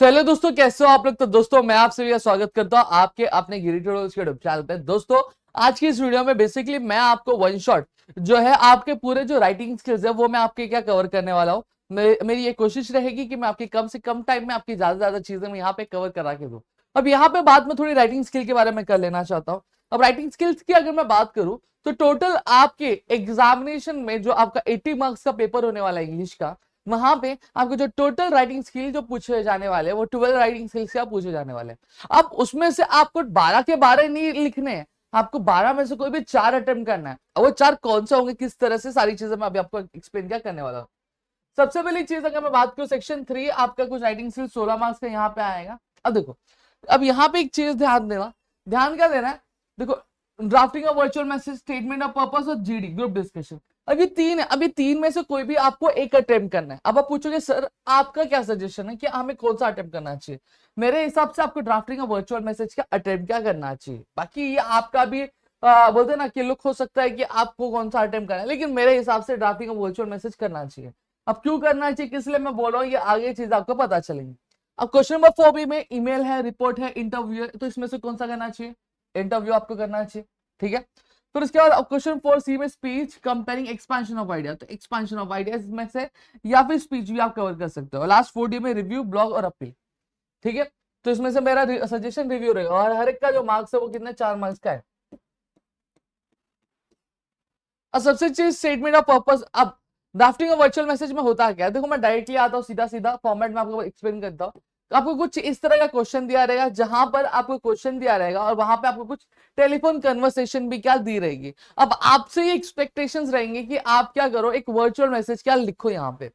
Hello दोस्तों, कैसे हो आप लोग। तो दोस्तों मैं आपसे भी स्वागत करता हूं आपके अपने गिरी ट्यूटोरियल्स के यूट्यूब चैनल पे। दोस्तों आज की इस वीडियो में बेसिकली मैं आपको वन शॉट जो है आपके पूरे जो राइटिंग स्किल्स है वो मैं आपके क्या कवर करने वाला हूँ। मेरी ये कोशिश रहेगी कि मैं आपकी कम से कम टाइम में आपकी ज्यादा से ज्यादा चीजें मैं यहाँ पे कवर करा के दूं। अब यहाँ पे बात मैं थोड़ी राइटिंग स्किल के बारे में कर लेना चाहता हूँ। अब राइटिंग स्किल्स की अगर मैं बात करूं तो टोटल आपके एग्जामिनेशन में जो आपका 80 मार्क्स का पेपर होने वाला है इंग्लिश का, वहां पे आपको जो टोटल राइटिंग स्किल जो पूछे जाने वाले हैं वो 12 राइटिंग स्किल्स क्या पूछे जाने वाले हैं। अब उसमें से आपको 12 के 12 नहीं लिखने हैं, आपको 12 में से कोई भी 4 अटेम्प्ट करना है। और वो 4 कौन से होंगे, किस तरह से, सारी चीजें मैं अभी आपको एक्सप्लेन क्या करने वाला हूँ। सबसे पहली चीज अगर मैं बात करूं सेक्शन 3 आपका कुछ राइटिंग स्किल 16 मार्क्स का यहाँ पे आएगा। अब देखो, अब यहाँ पे एक चीज ध्यान देना, ध्यान क्या देना है, देखो drafting of virtual message, statement of purpose और जीडी ग्रुप डिस्कशन, अभी 3 है। अभी 3 में से कोई भी आपको एक अटेम्प्ट करना है। अब आप पूछोगे सर आपका क्या सजेशन है कि हमें कौन सा अटेम्प्ट करना चाहिए। मेरे हिसाब से आपको ड्राफ्टिंग ऑफ वर्चुअल मैसेज का अटेम्प्ट क्या करना चाहिए। बाकी ये आपका भी बोलते ना कि लुक हो सकता है कि आपको कौन सा अटेम्प्ट करना है, लेकिन मेरे हिसाब से ड्राफ्टिंग ऑफ वर्चुअल मैसेज करना चाहिए। अब क्यों करना चाहिए, किस लिए मैं बोल रहा हूँ, ये आगे चीज आपको पता चलेंगी। अब क्वेश्चन नंबर 4 भी में ईमेल है, रिपोर्ट है, इंटरव्यू है, तो इसमें से कौन सा करना चाहिए, इंटरव्यू आपको करना चाहिए। ठीक है, फिर उसके बाद क्वेश्चन 4C में speech comparing expansion of idea, तो एक्सपेंशन ऑफ आइडिया इसमें से या फिर स्पीच भी आप कवर कर सकते हो। लास्ट 4D में रिव्यू, ब्लॉग और अपील। ठीक है, तो इसमें से मेरा सजेशन रिव्यू रहेगा और हर एक का जो मार्क्स है वो कितने 4 मार्क्स का है। और सबसे चीज स्टेटमेंट ऑफ पर्पस। अब ड्राफ्टिंग ऑफ वर्चुअल मैसेज में होता क्या है, देखो मैं डायरेक्टली आता हूँ, सीधा सीधा फॉर्मेट में आपको एक्सप्लेन करता हूँ। आपको कुछ इस तरह का क्वेश्चन दिया रहेगा, जहां पर आपको क्वेश्चन दिया रहेगा और वहां पे आपको कुछ टेलीफोन कन्वर्सेशन भी क्या दी रहेगी। अब आपसे ये एक्सपेक्टेशंस रहेंगे कि आप क्या करो, एक वर्चुअल मैसेज क्या लिखो यहाँ पे।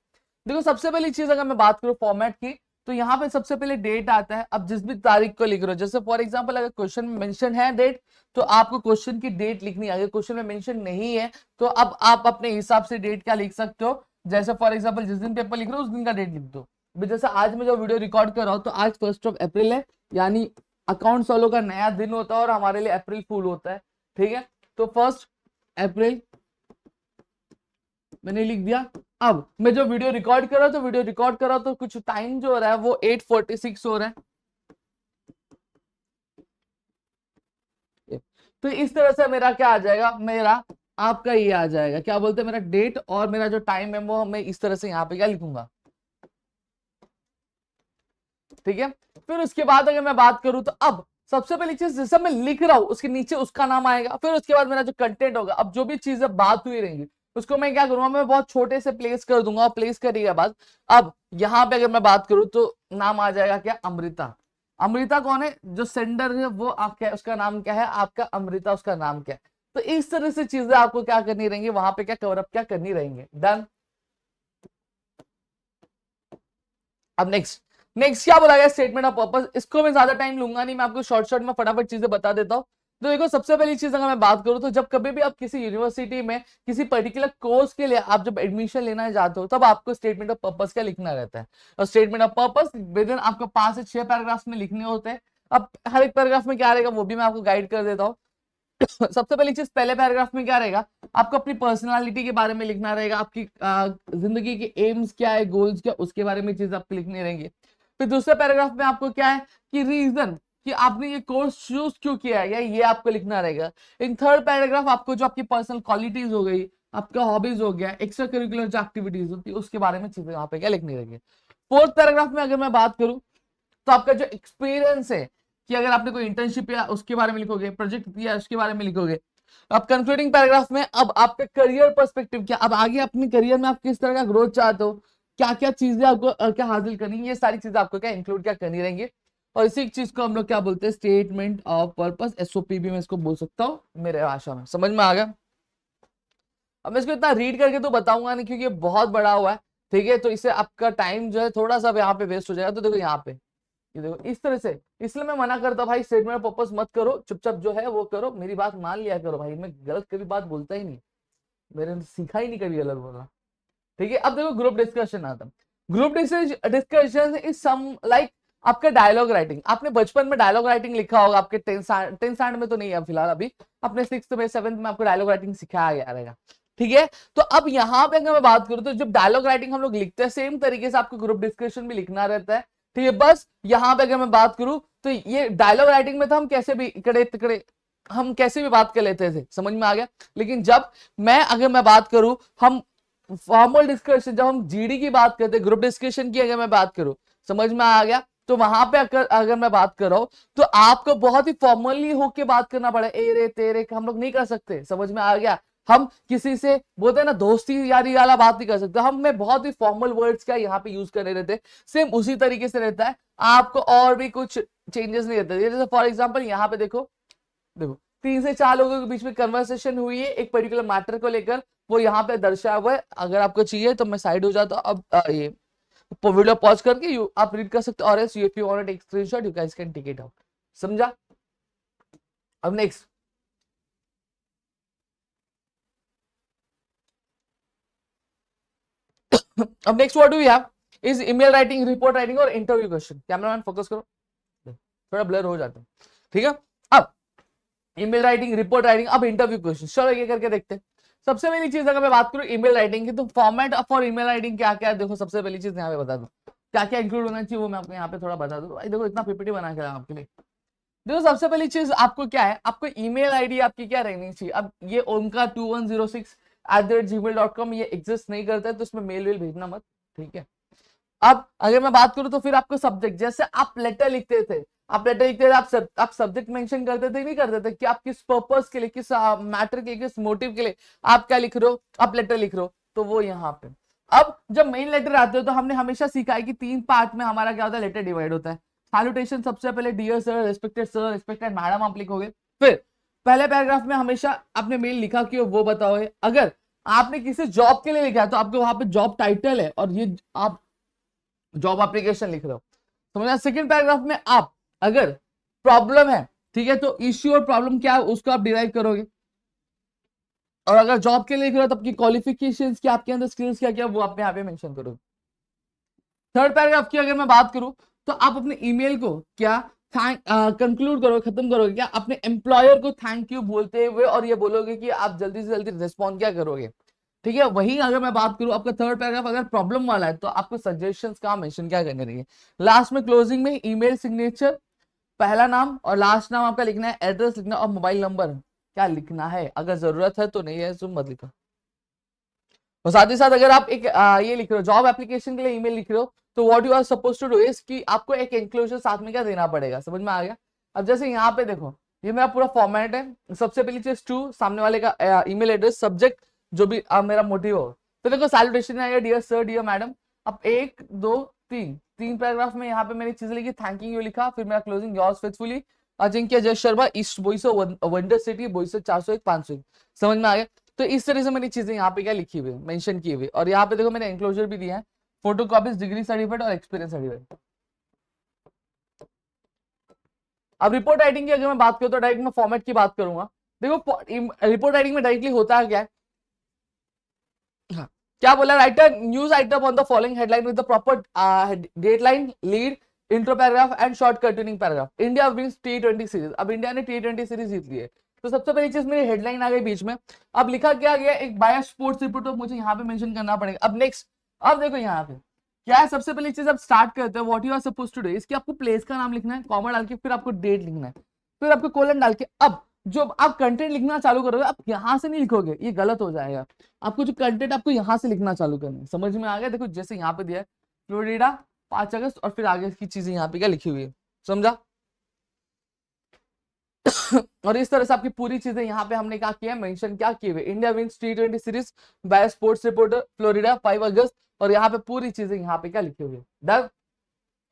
देखो सबसे पहली चीज अगर मैं बात करूं फॉर्मेट की, तो यहाँ पे सबसे पहले डेट आता है। अब जिस भी तारीख को लिख रहे हो, जैसे फॉर एग्जाम्पल अगर क्वेश्चन में मेंशन है डेट, तो आपको क्वेश्चन की डेट लिखनी है। अगर क्वेश्चन में मेंशन नहीं है तो अब आप अपने हिसाब से डेट क्या लिख सकते हो। जैसे फॉर एग्जाम्पल जिस दिन पेपर लिख रहे हो उस दिन का डेट लिख दो। जैसे आज मैं जो वीडियो रिकॉर्ड कर रहा हूँ तो आज 1 अप्रैल है, यानी अकाउंट वालों का नया दिन होता है और हमारे लिए अप्रैल फूल होता है। ठीक है, तो 1 अप्रैल मैंने लिख दिया। अब मैं जो वीडियो रिकॉर्ड कर रहा हूं तो वीडियो रिकॉर्ड कर रहा हूं तो कुछ टाइम जो हो रहा है वो 8:46 हो रहा है। तो इस तरह से मेरा क्या आ जाएगा, मेरा आपका ये आ जाएगा, क्या बोलते हैं, मेरा डेट और मेरा जो टाइम है वो मैं इस तरह से यहाँ पे क्या लिखूंगा। ठीक है, फिर उसके बाद अगर मैं बात करूं तो अब सबसे पहली चीज जैसे मैं लिख रहा हूं उसके नीचे उसका नाम आएगा। फिर उसके बाद मेरा जो कंटेंट होगा, अब जो भी चीजें बात हुई रहेंगी उसको मैं क्या करूंगा, मैं बहुत छोटे से प्लेस कर दूंगा और प्लेस करने के बाद अब यहाँ पे अगर मैं बात करूं तो नाम आ जाएगा क्या, अमृता। अमृता कौन है, जो सेंडर है वो क्या है, उसका नाम क्या है आपका अमृता, उसका नाम क्या है। तो इस तरह से चीजें आपको क्या करनी रहेंगी, वहां पे क्या कवर अप क्या करनी रहेंगे। डन। अब नेक्स्ट नेक्स्ट क्या बोला गया, स्टेटमेंट ऑफ पर्पस। इसको मैं ज्यादा टाइम लूंगा नहीं, मैं आपको शॉर्ट शॉर्ट में फटाफट चीजें बता देता हूँ। तो देखो सबसे पहली चीज अगर मैं बात करूं तो जब कभी भी आप किसी यूनिवर्सिटी में किसी पर्टिकुलर कोर्स के लिए आप जब एडमिशन लेना जाते हो तब आपको स्टेटमेंट ऑफ पर्पस क्या लिखना रहता है। और statement of purpose with in आपको 5 से 6 पैराग्राफ में लिखने होते हैं। अब हर एक पैराग्राफ में क्या रहेगा वो भी मैं आपको गाइड कर देता हूँ। सबसे पहली चीज पहले पैराग्राफ में क्या रहेगा, आपको अपनी पर्सनालिटी के बारे में लिखना रहेगा, आपकी जिंदगी के एम्स क्या है, गोल्स क्या, उसके बारे में चीज आपको लिखनी रहेंगी। फिर दूसरे पैराग्राफ में आपको क्या है कि रीजन कि आपने ये कोर्स चूज क्यों किया है, या ये आपको लिखना रहेगा। इन थर्ड पैराग्राफ आपको जो आपकी पर्सनल क्वालिटीज हो गई, आपका हॉबीज हो गया, एक्स्ट्रा करिकुलर जो एक्टिविटीज होती है उसके बारे में चीजें यहाँ पे क्या लिखनी रहेगी। फोर्थ पैराग्राफ में अगर मैं बात करूं तो आपका जो एक्सपीरियंस है कि अगर आपने कोई इंटर्नशिप या उसके बारे में लिखोगे, प्रोजेक्ट दिया उसके बारे में लिखोगे। अब कंक्लूडिंग पैराग्राफ में अब आपका करियर पर्सपेक्टिव क्या, अब आगे अपने करियर में आप किस तरह का ग्रोथ चाहते हो, क्या क्या चीजें आपको क्या हासिल करनी है, ये सारी चीजें आपको क्या इंक्लूड क्या करनी रहेंगी। और इसी चीज को हम लोग क्या बोलते हैं, स्टेटमेंट ऑफ पर्पस, SOP भी मैं इसको बोल सकता हूँ मेरे भाषा में। समझ में आ गया। अब मैं इसको इतना रीड करके तो बताऊंगा नहीं क्योंकि ये बहुत बड़ा हुआ है। ठीक है, तो इससे आपका टाइम जो है थोड़ा सा यहाँ पे वेस्ट हो जाएगा। तो देखो यहाँ पे ये देखो इस तरह से, इसलिए मैं मना करता हूं भाई, स्टेटमेंट ऑफ पर्पस मत करो, चुपचाप जो है वो करो, मेरी बात मान लिया करो भाई। मैं गलत कभी बात बोलता ही नहीं, मैंने सीखा ही नहीं कभी गलत बोलना। ठीक है, अब देखो ग्रुप डिस्कशन आता है। Group discussion is some like आपका डायलॉग राइटिंग। आपने बचपन में डायलॉग राइटिंग लिखा होगा, आपके 10th स्टैंडर्ड में तो नहीं है फिलहाल, अभी अपने 6th में 7th में आपको डायलॉग राइटिंग सिखाया गया रहेगा। ठीक है, तो अब यहाँ पे अगर मैं बात करूं तो जब डायलॉग राइटिंग हम लोग लिखते हैं सेम तरीके से आपको ग्रुप डिस्कशन भी लिखना रहता है। ठीक है। बस यहाँ पे अगर मैं बात करूं तो ये डायलॉग राइटिंग में था, हम कैसे भी इकड़े तिकड़े हम कैसे भी बात कर लेते थे, समझ में आ गया। लेकिन जब अगर मैं बात करूं, हम फॉर्मल डिस्कशन, जब हम जीडी की बात करते, ग्रुप डिस्कशन की अगर मैं बात करूं, समझ में आ गया, तो वहां पे अगर मैं बात कर रहा हूं तो आपको बहुत ही फॉर्मली होके बात करना पड़े, ए रे तेरे हम लोग नहीं कर सकते, समझ में आ गया। हम किसी से बोलते हैं ना दोस्ती यारी वाला बात नहीं कर सकते, हमें बहुत ही फॉर्मल वर्ड्स का यहाँ पे यूज करने रहते। सेम उसी तरीके से रहता है, आपको और भी कुछ चेंजेस नहीं रहते। जैसे फॉर एग्जांपल यहाँ पे देखो देखो 3 से 4 लोगों के बीच में कन्वर्सेशन हुई है एक पर्टिकुलर मैटर को लेकर, वो यहाँ पे दर्शाया हुआ है। अगर आपको चाहिए तो मैं साइड हो जाता हूँ। अब ये वीडियो पॉज करके आप रीड कर सकते हो, और else if you want to take screenshot you guys can take it out. समझा? अब next what do we have is email writing, report writing और इंटरव्यू क्वेश्चन। कैमरामैन फोकस करो, थोड़ा ब्लर हो जाता है, ठीक है। अब ईमेल राइटिंग, रिपोर्ट राइटिंग, अब इंटरव्यू क्वेश्चन, चलो ये करके देखते हैं। सबसे पहली चीज अगर मैं बात करूं ईमेल राइटिंग की, तो फॉर्मेट फॉर ईमेल राइटिंग क्या क्या है, देखो सबसे पहली चीज यहाँ पे बता दूं क्या क्या इंक्लूड होना चाहिए, वो मैं आपको यहाँ पे थोड़ा बता दूं। भाई देखो इतना पीपीटी बना के आपके लिए। देखो सबसे पहली चीज आपको क्या है, आपको ईमेल आईडी आपकी क्या रहनी चाहिए। अब ये उनका 2106@gmail.com ये एग्जिस्ट नहीं करता है, तो इसमें मेल वेल भेजना मत, ठीक है। अब अगर मैं बात करूं तो फिर आपको सब्जेक्ट, जैसे आप लेटर लिखते थे, आप सब्जेक्ट मेंशन करते थे, नहीं करते थे कि आप किस पर्पस के लिए, किस मैटर के, किस मोटिव के लिए आप क्या लिख रहे हो, आप लेटर लिख रहे हो, तो वो यहाँ पे। अब जब मेन लेटर आते हो तो हमने हमेशा सीखा है कि 3 पार्ट में हमारा क्या होता है, लेटर डिवाइड होता है। सैल्यूटेशन सबसे पहले डियर सर, रिस्पेक्टेड मैडम आप लिखोगे। फिर पहले पैराग्राफ में हमेशा आपने मेल लिखा कि वो बताओ। अगर आपने किसी जॉब के लिए लिखा है तो आपको वहां पे जॉब टाइटल है और ये आप जॉब एप्लीकेशन लिख रहे हो, समझना। सेकंड पैराग्राफ में आप अगर प्रॉब्लम है, ठीक है, तो इश्यू और प्रॉब्लम क्या है उसको आप डिराइव करोगे। और अगर जॉब के लिए लिख रहे हो तो आपकी क्वालिफिकेशंस क्या, आपके अंदर स्किल्स क्या क्या, वो आप यहाँ पे मेंशन करोगे। थर्ड पैराग्राफ की अगर मैं बात करूं तो आप अपने ईमेल को क्या कंक्लूड करोगे, खत्म करोगे क्या अपने एम्प्लॉयर को थैंक यू बोलते हुए, और ये बोलोगे कि आप जल्दी से जल्दी रिस्पॉन्ड क्या करोगे, ठीक है। वही अगर मैं बात करूं आपका थर्ड पैराग्राफ अगर प्रॉब्लम वाला है तो आपको सजेशंस का मेंशन क्या करने रही है। लास्ट में क्लोजिंग में ईमेल सिग्नेचर, पहला नाम और लास्ट नाम आपका लिखना है, एड्रेस लिखना और मोबाइल नंबर क्या लिखना है। अगर जरूरत है तो, नहीं है तो मत लिखो। और साथ ही साथ अगर आप एक ये लिख रहे हो जॉब एप्लीकेशन के लिए ईमेल लिख रहे हो, तो what you are suppose to do is कि आपको एक एंक्लोजर साथ में क्या देना पड़ेगा, समझ में आ गया। अब जैसे यहाँ पे देखो ये मेरा पूरा फॉर्मेट है। सबसे पहली चीज टू सामने वाले का ईमेल एड्रेस, सब्जेक्ट जो भी मेरा मोटिव हो, तो देखो सैल्यूटेशन आएगा डियर सर, डियर मैडम। अब 1 2 3 पैराग्राफ में यहाँ पे मैंने चीजें लिखी, थैंकिंग यू लिखा, फिर मेरा क्लोजिंग योर्स फेथफुली अजिंक्य जय Sharma, east Boisar, wonder city, Boisar 401 501। समझ में आ गया। तो इस तरह से मैंने चीजें यहाँ पे क्या लिखी हुई, मेंशन की हुई, और यहाँ पे देखो मैंने एंक्लोजर भी दिया है, फोटो कॉपीज, डिग्री सर्टिफिकेट और एक्सपीरियंस सर्टिफिकेट। अब रिपोर्ट राइटिंग की अगर मैं बात करूँ तो डायरेक्ट मैं फॉर्मेट की बात करूंगा। देखो रिपोर्ट राइटिंग में डायरेक्टली होता है क्या है, हाँ, क्या बोला, write a news item on the following headline with the proper deadline, lead, intro paragraph and short continuing paragraph. India wins T20 series, अब इंडिया ने T20 सीरीज जीत ली है, तो सबसे पहली चीज मेरी हेडलाइन आ गई बीच में। अब लिखा क्या गया, एक बायस स्पोर्ट्स रिपोर्ट, तो मुझे यहाँ पे मेंशन करना पड़ेगा। अब नेक्स्ट, अब देखो यहाँ पे क्या है, सबसे पहली चीज अब स्टार्ट करते हैं what you are suppose to do, इसकी आपको प्लेस का नाम लिखना है, कॉमा डाल के, फिर आपको डेट लिखना है, फिर आपको कोलन डाल के। अब जो आप कंटेंट लिखना चालू करोगे, आप यहां से नहीं लिखोगे, ये गलत हो जाएगा। आपको जो कंटेंट आपको यहां से लिखना चालू करना है, समझ में आ गया। देखो जैसे यहाँ पे दिया है फ्लोरिडा 5 अगस्त, और फिर आगे की चीजें यहाँ पे क्या लिखी हुई है, समझा। और इस तरह से आपकी पूरी चीजें यहाँ पे हमने क्या किया, मेंशन क्या किए हुए, India wins T20 series by sports reporter, Florida 5 अगस्त, और यहाँ पे पूरी चीजें यहाँ पे क्या लिखी हुई है। डन,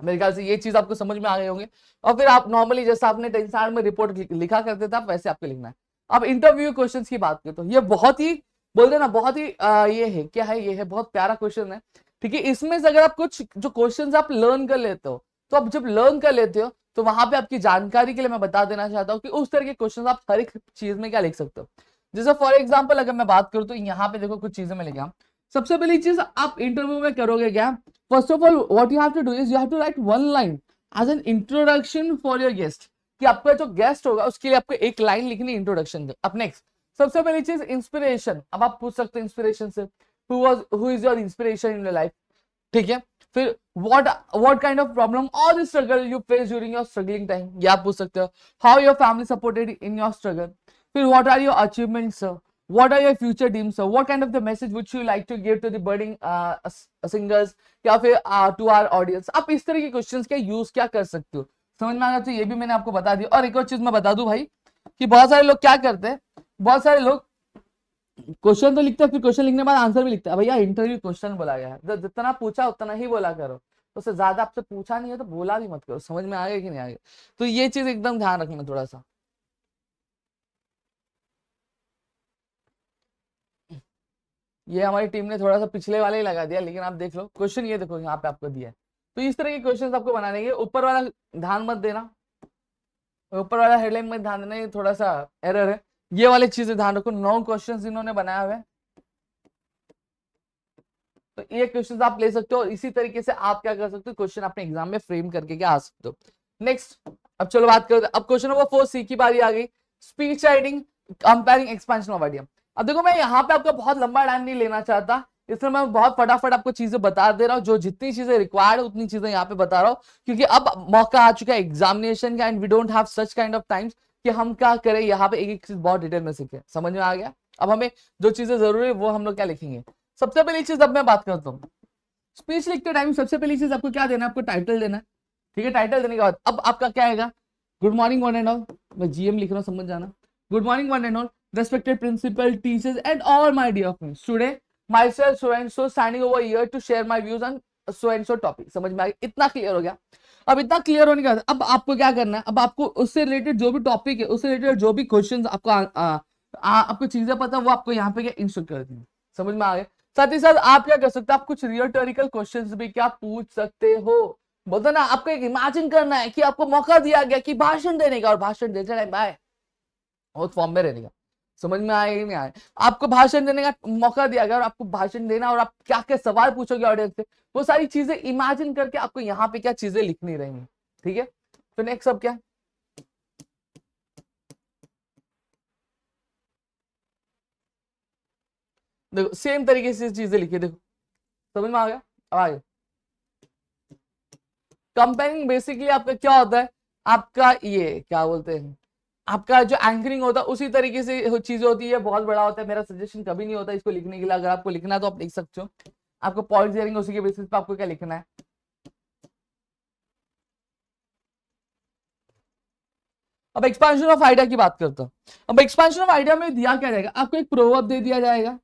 मेरे ख्याल से ये चीज आपको समझ में आ गए होंगे। और फिर आप नॉर्मली जैसे आपने 10 में रिपोर्ट लिखा करते थे, आप वैसे आपको लिखना है। अब इंटरव्यू क्वेश्चंस की बात करें तो ये बहुत ही बोलते ना, बहुत ही ये है क्या है, ये है बहुत प्यारा क्वेश्चन है, ठीक है। इसमें से अगर आप कुछ जो क्वेश्चंस आप लर्न कर लेते हो, तो आप जब लर्न कर लेते हो तो वहां पे आपकी जानकारी के लिए मैं बता देना चाहता हूँ कि उस तरह के क्वेश्चन आप हर एक चीज में क्या लिख सकते हो। जैसे फॉर एग्जाम्पल अगर मैं बात करूँ तो यहाँ पे देखो कुछ चीजें मैं लिखा। सबसे पहली चीज आप इंटरव्यू में करोगे क्या, first of all what you have to do is you have to write 1 line as an introduction for your guest, कि आपका जो गेस्ट होगा उसके लिए आपको एक लाइन लिखनी इंट्रोडक्शन की। अब नेक्स्ट, सबसे पहली चीज इंस्पिरेशन, अब आप पूछ सकते हैं इंस्पिरेशन से who is your inspiration in your life, ठीक है। फिर व्हाट काइंड ऑफ प्रॉब्लम और struggle you face during your struggling time, ये आप पूछ सकते हो। How your family supported in your struggle. फिर what are your achievements, what are your future dreams, sir? What kind of the message would you like to give to the budding singers या फिर to our audience? आप इस तरह के questions का use क्या कर सकते हो, समझ में आ गया? तो ये भी मैंने आपको बता दिया। और एक और चीज मैं बता दूं भाई कि बहुत सारे लोग क्या करते हैं, बहुत सारे लोग क्वेश्चन तो लिखते हैं, फिर क्वेश्चन लिखने के बाद आंसर भी लिखते हैं। भैया इंटरव्यू क्वेश्चन बोला गया है, जितना पूछा उतना ही बोला करो, तो उससे ज्यादा आपसे पूछा नहीं है तो बोला भी मत करो। समझ में आ गया कि नहीं आ गया? तो ये चीज एकदम ध्यान रखना थोड़ा सा। ये हमारी टीम ने थोड़ा सा पिछले वाले ही लगा दिया, लेकिन आप देख लो क्वेश्चन, ये देखो यहाँ पे आपको दिया है। तो इस तरह के क्वेश्चन आपको बनाने के, ऊपर वाला ध्यान मत देना, ऊपर वाला हेडलाइन में ध्यान देना, ये थोड़ा सा एरर है। ये वाली चीजें ध्यान रखो। 9 क्वेश्चन इन्होंने बनाया हुआ है, तो ये क्वेश्चन आप ले सकते हो। इसी तरीके से आप क्या कर सकते हो, क्वेश्चन अपने एग्जाम में फ्रेम करके क्या आ सकते हो। नेक्स्ट, अब चलो बात करते हैं। अब क्वेश्चन नंबर 4 सी की बारी आ गई, speech writing comparing expansion of idea. अब देखो मैं यहाँ पे आपका बहुत लंबा टाइम नहीं लेना चाहता, इसलिए मैं बहुत फटाफट आपको चीजें बता दे रहा हूँ। जो जितनी चीजें रिक्वायर्ड है उतनी चीजें यहाँ पे बता रहा हूँ, क्योंकि अब मौका आ चुका है एग्जामिनेशन का, and we don't have such kind of times कि हम क्या करें यहाँ पे एक एक चीज बहुत डिटेल में सीखे। समझ में आ गया? अब हमें जो चीजें जरूरी है वो हम लोग क्या लिखेंगे। सबसे पहली चीज अब मैं बात करता हूँ, स्पीच लिखते टाइम सबसे पहली चीज आपको क्या देना है, आपको टाइटल देना है। ठीक है, टाइटल देने के बाद अब आपका क्या आएगा, good morning one and all, मैं जीएम लिख रहा हूँ समझ जाना। Good morning one and all, respected principal, teachers and all my dear friends, today myself so and so standing over here to share my views on so and so topic। समझ में आ गया? इतना clear हो गया। अब इतना clear होने के बाद अब आपको क्या करना है, अब आपको उससे रिलेटेड जो भी टॉपिक है, उससे रिलेटेड जो भी क्वेश्चंस आपको आपको चीजें पता है, वो आपको यहाँ पे क्या इंस्टॉल कर देंगे। समझ में आ गया? साथ ही साथ आप क्या कर सकते हो, आप कुछ रिटोरिकल क्वेश्चंस भी क्या पूछ सकते हो। बोलते ना, आपको एक इमेजिन करना है कि आपको मौका दिया गया कि भाषण देने का, और भाषण देते टाइम बाय बहुत फॉर्म में रहने का। समझ में आया कि नहीं आया? आपको भाषण देने का मौका दिया गया और आपको भाषण देना, और आप क्या क्या सवाल पूछोगे ऑडियंस से, वो सारी चीजें इमेजिन करके आपको यहाँ पे क्या चीजें लिखनी रहेंगी। ठीक है, तो नेक्स्ट अब क्या, देखो सेम तरीके से चीजें लिखी, देखो समझ में आ गया? अब आगे कंपेयरिंग बेसिकली आपका क्या होता है, आपका ये क्या बोलते हैं, आपका जो एंकरिंग होता है उसी तरीके से चीजें होती है। बहुत बड़ा होता है, मेरा सजेशन कभी नहीं होता इसको लिखने के लिए। अगर आपको लिखना है तो आप लिख सकते हो, आपको पॉइंट देंगे उसी के बेसिस पे आपको क्या लिखना है। अब एक्सपेंशन ऑफ आइडिया की बात करता हूं। अब एक्सपेंशन ऑफ आइडिया में दिया क्या जाएगा, आपको एक प्रोवर्ब दे दिया जाएगा।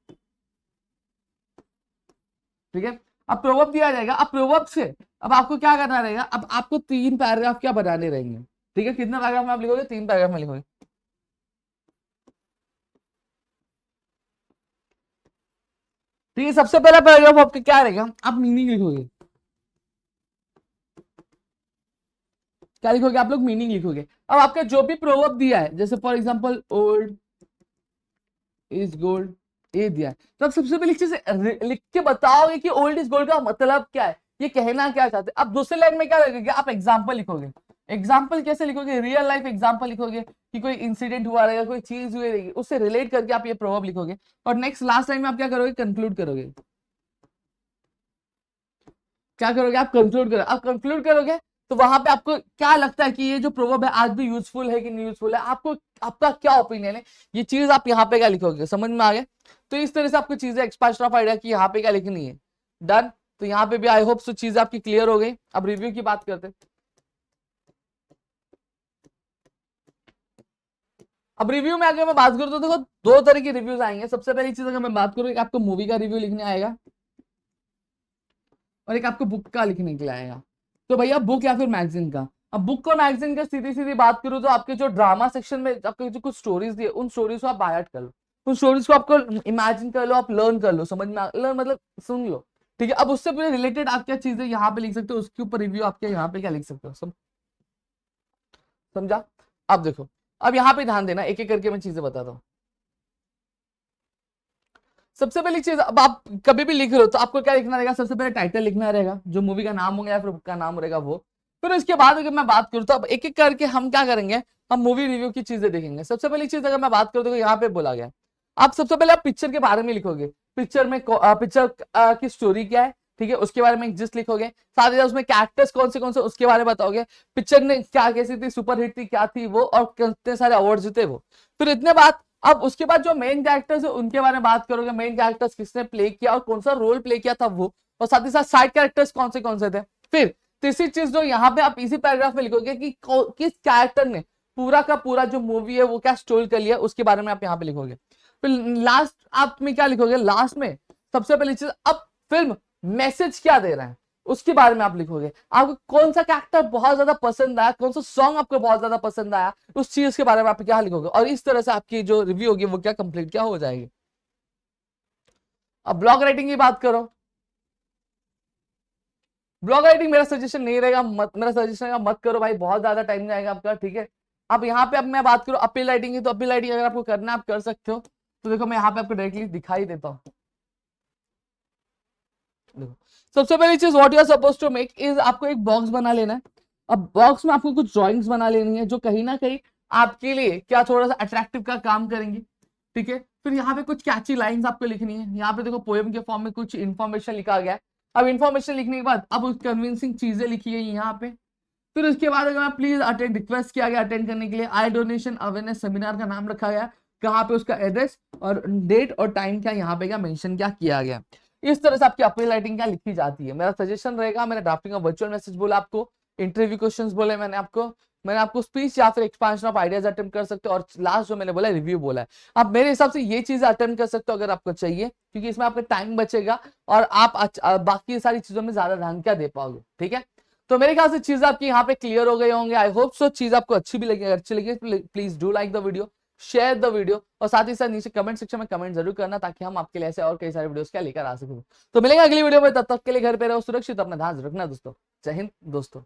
ठीक है, अब प्रोवर्ब दिया जाएगा, अब प्रोवर्ब से अब आपको क्या करना रहेगा, अब आपको 3 पैराग्राफ क्या बनाने रहेंगे। ठीक है, कितना पैराग्राफ में आप लिखोगे, 3 पैराग्राफ में लिखोगे। ठीक है, सबसे पहला पैराग्राफ आपका क्या रहेगा, आप मीनिंग लिखोगे। क्या लिखोगे आप लोग, मीनिंग लिखोगे। अब आपका जो भी प्रोवर्ब दिया है, जैसे for example old is gold, ये दिया है, तो आप सबसे पहले चीज लिख के बताओगे कि ओल्ड इज गोल्ड का मतलब क्या है, ये कहना क्या चाहते हैं। अब दूसरे लाइन में क्या लिखोगे, आप एग्जाम्पल लिखोगे। एग्जाम्पल कैसे लिखोगे, रियल लाइफ एग्जाम्पल लिखोगे कि कोई इंसिडेंट हुआ रहेगा, कोई चीज हुई रहेगी, उससे रिलेट करके आप ये प्रोवर्ब लिखोगे। और नेक्स्ट लास्ट लाइन में आप क्या करोगे, कंक्लूड करोगे। क्या करोगे, आप कंक्लूड करोगे। आप कंक्लूड करोगे तो वहां पे आपको क्या लगता है कि ये जो प्रोवर्ब है आज भी यूजफुल है कि नहीं यूजफुल है, आपको आपका क्या ओपिनियन है, ये चीज आप यहाँ पे क्या लिखोगे। समझ में आ गया? तो इस तरह से आपको चीजें एक्सपेंशन ऑफ आइडिया की यहाँ पे क्या लिखनी है, डन। तो यहाँ पे भी आई होप सो चीजें आपकी क्लियर हो गई। अब रिव्यू की बात करते हैं। अब रिव्यू में अगर मैं बात करूँ तो देखो 2 तरह के रिव्यूज आएंगे। सबसे पहली चीज अगर मैं बात करूँ, एक आपको मूवी का रिव्यू लिखने आएगा और एक आपको बुक का लिखने के लिए आएगा। तो भैया बुक या फिर मैगजीन का। अब बुक और मैगजीन का सीधी सीधी बात करूँ तो आपके जो ड्रामा सेक्शन में आपके जो कुछ स्टोरीज दिए, उन स्टोरीज को आप बाय आउट कर लो, उन स्टोरीज को आपको इमेजिन कर लो, आप लर्न कर लो। समझ में लर्न मतलब सुन लो। ठीक है, अब उससे पूरे रिलेटेड आप क्या चीजें यहाँ पे लिख सकते हो, उसके ऊपर रिव्यू आपके यहाँ पे क्या लिख सकते हो। समझा? अब देखो, अब यहाँ पे ध्यान देना, एक एक करके मैं चीजें बताता हूँ। सबसे पहली चीज, अब आप कभी भी लिख रहे हो तो आपको क्या लिखना रहेगा, सबसे पहले टाइटल लिखना रहेगा, जो मूवी का नाम होगा या फिर बुक का नाम रहेगा वो। फिर उसके बाद अगर मैं बात करूँ तो अब एक एक करके हम क्या करेंगे, हम मूवी रिव्यू की चीजें देखेंगे। सबसे पहली चीज अगर मैं बात करूँ तो यहाँ पे बोला गया, आप सबसे पहले आप पिक्चर के बारे में लिखोगे। पिक्चर में पिक्चर की स्टोरी क्या है, ठीक है, उसके बारे में जिस्ट लिखोगे, साथ ही साथ उसमें कैरेक्टर्स कौन से उसके बारे में बताओगे, पिक्चर ने क्या कैसी थी, सुपर हिट थी, क्या थी वो, और कितने सारे अवार्ड जीते वो। फिर इतने बात, अब उसके बाद जो मेन कैरेक्टर्स है उनके बारे में बात करोगे, मेन कैरेक्टर्स किसने प्ले किया और कौन सा रोल प्ले किया था वो, और साथ ही साथ साइड कैरेक्टर्स कौन से थे। फिर तीसरी चीज जो यहाँ पे आप इसी पैराग्राफ में लिखोगे कि किस कैरेक्टर ने पूरा का पूरा जो मूवी है वो क्या स्टोरी कर लिया, उसके बारे में आप यहाँ पे लिखोगे। फिर लास्ट आप में क्या लिखोगे, लास्ट में सबसे पहली चीज, अब फिल्म मैसेज क्या दे रहा है उसके बारे में आप लिखोगे। आपको कौन सा कैरेक्टर बहुत ज्यादा पसंद आया, कौन सा सॉन्ग आपको बहुत ज्यादा पसंद आया, उस चीज के बारे में आप क्या लिखोगे, और इस तरह से आपकी जो रिव्यू होगी वो क्या कंप्लीट क्या हो जाएगी। अब ब्लॉग राइटिंग की बात करो, ब्लॉग राइटिंग मेरा सजेशन नहीं रहेगा, मेरा सजेशन रहेगा मत करो भाई, बहुत ज्यादा टाइम जाएगा आपका, ठीक है। अब यहाँ पे अब मैं बात करूं अपील राइटिंग की, तो अपील राइटिंग अगर आपको करना है आप कर सकते हो। तो देखो मैं यहाँ पे आपको डायरेक्टली दिखाई देता हूँ। देखो सबसे पहली चीज what you are suppose to make is, आपको एक बॉक्स बना लेना है। अब बॉक्स में आपको कुछ ड्राइंग्स बना लेनी है जो कहीं ना कहीं आपके लिए क्या थोड़ा सा अट्रैक्टिव का काम करेंगी, ठीक है। फिर यहाँ पे कुछ कैची लाइंस आपको लिखनी है, यहाँ पे देखो पोएम के फॉर्म में कुछ इन्फॉर्मेशन लिखा गया है। अब इन्फॉर्मेशन लिखने के बाद अब उस कन्विंसिंग चीजें लिखी गई यहाँ पे। फिर उसके बाद अगर प्लीज अटेंड रिक्वेस्ट किया गया अटेंड करने के लिए, आई डोनेशन अवेयरनेस सेमिनार का नाम रखा गया, कहाँ पे उसका एड्रेस और डेट और टाइम क्या यहाँ पे क्या मेंशन क्या किया गया। इस तरह से आपकी अपील राइटिंग क्या लिखी जाती है। मेरा सजेशन रहेगा, मैंने ड्राफ्टिंग ऑफ वर्चुअल मैसेज बोला आपको, इंटरव्यू क्वेश्चंस बोले मैंने आपको स्पीच या फिर एक्सपांशन ऑफ आइडियाज अटेम्प्ट कर सकते हो, और लास्ट जो मैंने बोला रिव्यू बोला है। आप मेरे हिसाब से ये चीजें अटेम्प्ट कर सकते हो अगर आपको चाहिए, क्योंकि इसमें आपका टाइम बचेगा और आप बाकी सारी चीजों में ज्यादा ध्यान क्या दे पाओगे, ठीक है। तो मेरे ख्याल से चीज आपकी यहाँ पे क्लियर हो गए होंगे। आई होप सो चीज आपको अच्छी भी लगी, अगर अच्छी लगी please do like the video, share the video, और साथ ही साथ नीचे कमेंट सेक्शन में कमेंट जरूर करना, ताकि हम आपके लिए ऐसे और कई सारे वीडियोस क्या लेकर आ सकें। तो मिलेंगे अगली वीडियो में, तब तक के लिए घर पे रहो सुरक्षित, अपना ध्यान रखना दोस्तों। जय हिंद दोस्तों।